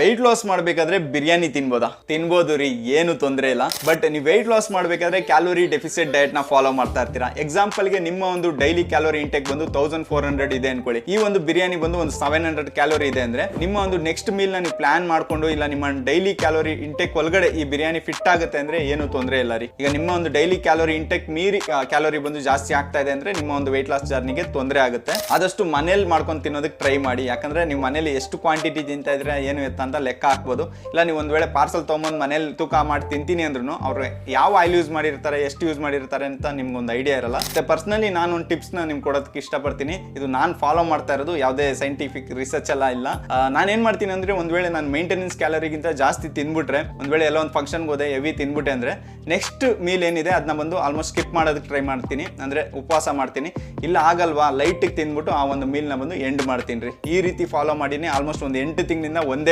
Weight loss ಮಾಡಬೇಕಾದ್ರೆ ಬಿರಿಯಾನಿ ತಿನ್ಬೋದು ರೀ, ಏನು ತೊಂದರೆ ಇಲ್ಲ. ಬಟ್ ನೀವು ವೆಯ್ಟ್ ಲಾಸ್ ಮಾಡಬೇಕಾದ್ರೆ ಕ್ಯಾಲೋರಿ ಡೆಫಿಸಿಟ್ ಡಯಟ್ ನ ಫಾಲೋ ಮಾಡ್ತಾ ಇರ್ತೀರಾ. ಎಕ್ಸಾಂಪಲ್ಗೆ ನಿಮ್ಮ ಒಂದು ಡೈಲಿ ಕ್ಯಾಲೋರಿ ಇಂಟೆಕ್ ಬಂದು 1400 ಇದೆ ಅನ್ಕೊಳ್ಳಿ. ಈ ಒಂದು ಬಿರಿಯಾನಿ ಬಂದು ಒಂದು 700 ಕ್ಯಾಲೋರಿ ಇದೆ ಅಂದ್ರೆ ನಿಮ್ಮ ಒಂದು ನೆಕ್ಸ್ಟ್ ಮೀಲ್ ನ ನೀವು ಪ್ಲಾನ್ ಮಾಡ್ಕೊಂಡು ಇಲ್ಲ ನಿಮ್ಮ ಡೈಲಿ ಕ್ಯಾಲೋರಿ ಇಂಟೆಕ್ ಒಳಗಡೆ ಈ ಬಿರಿಯಾನಿ ಫಿಟ್ ಆಗುತ್ತೆ ಅಂದ್ರೆ ಏನು ತೊಂದರೆ ಇಲ್ಲ ರೀ. ಈಗ ನಿಮ್ಮ ಒಂದು ಡೈಲಿ ಕ್ಯಾಲೋರಿ ಇಂಟೆಕ್ ಮೀರಿ ಕ್ಯಾಲೋರಿ ಬಂದು ಜಾಸ್ತಿ ಆಗ್ತಾ ಇದೆ ಅಂದ್ರೆ ನಿಮ್ಮ ಒಂದು ವೆಯ್ಟ್ ಲಾಸ್ ಜರ್ನಿಗೆ ತೊಂದರೆ ಆಗುತ್ತೆ. ಆದಷ್ಟು ಮನೇಲಿ ಮಾಡ್ಕೊಂಡು ತಿನ್ನೋದಕ್ಕೆ ಟ್ರೈ ಮಾಡಿ. ಯಾಕಂದ್ರೆ ನೀವು ಮನೇಲಿ ಎಷ್ಟು ಕ್ವಾಂಟಿಟಿ ತಿಂತಾ ಇದ್ರೆ ಏನು ಎತ್ತ ಅಂತ ಲೆಕ್ಕ ಹಾಕ್ಬೋದು. ಇಲ್ಲ ನೀವು ಒಂದ್ ವೇಳೆ ಪಾರ್ಸಲ್ ತೊಗೊಂಬಂದು ಮನೇಲಿ ತೂಕ ಮಾಡಿ ತಿಂತೀನಿ ಅಂದ್ರೂ ಅವ್ರು ಯಾವ ಆಯಿಲ್ ಯೂಸ್ ಮಾಡಿರ್ತಾರೆ, ಎಷ್ಟು ಯೂಸ್ ಮಾಡಿರ್ತಾರೆ ಅಂತ ನಿಮ್ಗೊಂದು ಐಡಿಯಾ ಇರಲ್ಲ. ಮತ್ತೆ ಪರ್ಸನಲಿ ನಾನು ಒಂದು ಟಿಪ್ಸ್ ನ ನಿಮ್ಗೆ ಕೊಡೋದಕ್ಕೆ ಇಷ್ಟಪಡ್ತೀನಿ. ಇದು ನಾನು ಫಾಲೋ ಮಾಡ್ತಾ ಇರೋದು, ಯಾವುದೇ ಸೈಂಟಿಫಿಕ್ ರಿಸರ್ಚ್ ಎಲ್ಲ ಇಲ್ಲ. ನಾನೇನ್ ಮಾಡ್ತೀನಿ ಅಂದ್ರೆ ಒಂದ್ ವೇಳೆ ನಾನು ಮೇಂಟೆನೆನ್ಸ್ ಕ್ಯಾಲರಿಗಿಂತ ಜಾಸ್ತಿ ತಿನ್ಬಿಟ್ರೆ, ಒಂದ್ ವೇಳೆ ಎಲ್ಲ ಒಂದು ಫಂಕ್ಷನ್ಗೆ ಹೋದೆ ಹೆವಿ ತಿನ್ಬಿಟ್ಟೆ ಅಂದ್ರೆ ನೆಕ್ಸ್ಟ್ ಮೀಲ್ ಏನಿದೆ ಅದನ್ನ ಬಂದು ಆಲ್ಮೋಸ್ಟ್ ಸ್ಕಿಪ್ ಮಾಡೋದಕ್ಕೆ ಟ್ರೈ ಮಾಡ್ತೀನಿ, ಅಂದ್ರೆ ಉಪವಾಸ ಮಾಡ್ತೀನಿ. ಇಲ್ಲ ಆಗಲ್ವಾ ಲೈಟಿಗೆ ತಿನ್ಬಿಟ್ಟು ಆ ಒಂದು ಮೀಲ್ನ ಬಂದು ಎಂಡ್ ಮಾಡ್ತೀನಿ ರೀ. ಈ ರೀತಿ ಫಾಲೋ ಮಾಡೀನಿ ಆಲ್ಮೋಸ್ಟ್ ಒಂದು 8 ತಿಂಗಳಿಂದ ಒಂದೇ